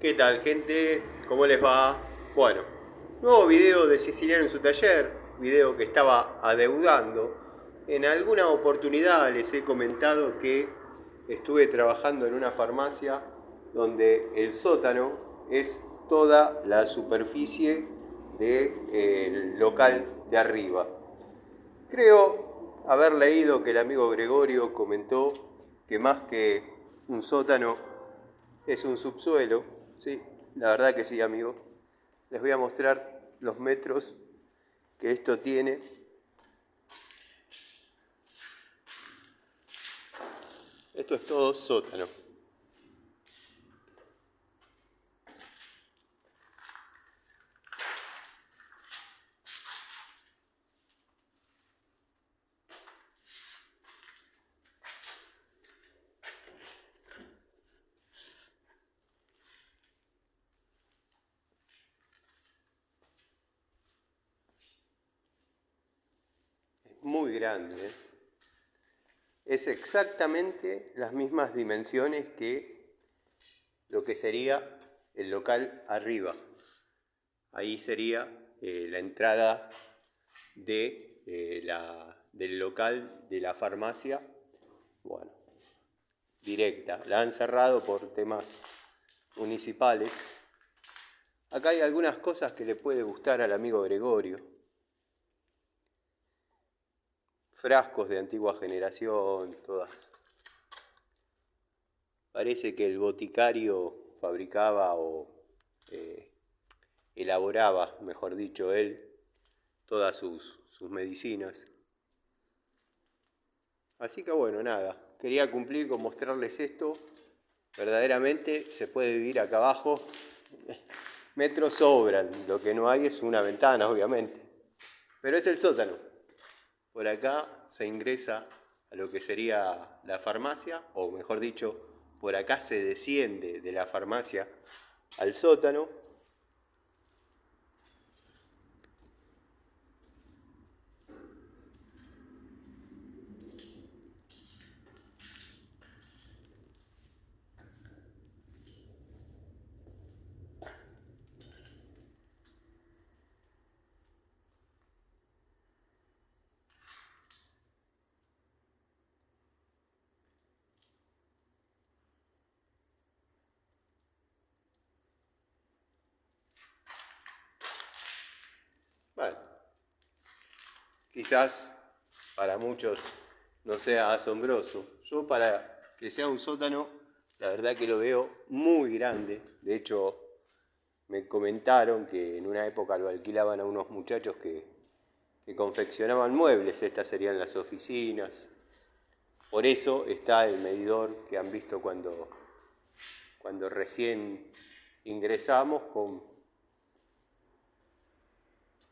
¿Qué tal, gente? ¿Cómo les va? Bueno, nuevo video de Siciliano en su taller, video que estaba adeudando. En alguna oportunidad les he comentado que estuve trabajando en una farmacia donde el sótano es toda la superficie del local de arriba. Creo haber leído que el amigo Gregorio comentó que más que un sótano es un subsuelo. Sí, la verdad que sí, amigo. Les voy a mostrar los metros que esto tiene. Esto es todo sótano. Muy grande, ¿eh? Es exactamente las mismas dimensiones que lo que sería el local arriba. Ahí sería la entrada del local de la farmacia. Bueno, directa. La han cerrado por temas municipales. Acá hay algunas cosas que le puede gustar al amigo Gregorio. Frascos de antigua generación, todas. Parece que el boticario fabricaba o elaboraba, mejor dicho, él, todas sus medicinas. Así que bueno, nada, quería cumplir con mostrarles esto. Verdaderamente se puede vivir acá abajo. Metros sobran, lo que no hay es una ventana, obviamente. Pero es el sótano. Por acá se ingresa a lo que sería la farmacia, o mejor dicho, por acá se desciende de la farmacia al sótano. Bueno, quizás para muchos no sea asombroso. Yo, para que sea un sótano, la verdad que lo veo muy grande. De hecho, me comentaron que en una época lo alquilaban a unos muchachos que confeccionaban muebles. Estas serían las oficinas. Por eso está el medidor que han visto cuando recién ingresamos,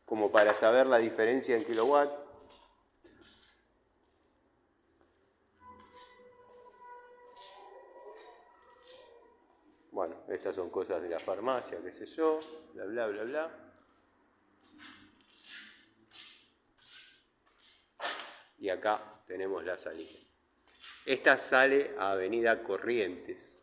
como para saber la diferencia en kilowatts. Bueno, estas son cosas de la farmacia, qué sé yo, bla, bla, bla, bla. Y acá tenemos la salida. Esta sale a Avenida Corrientes.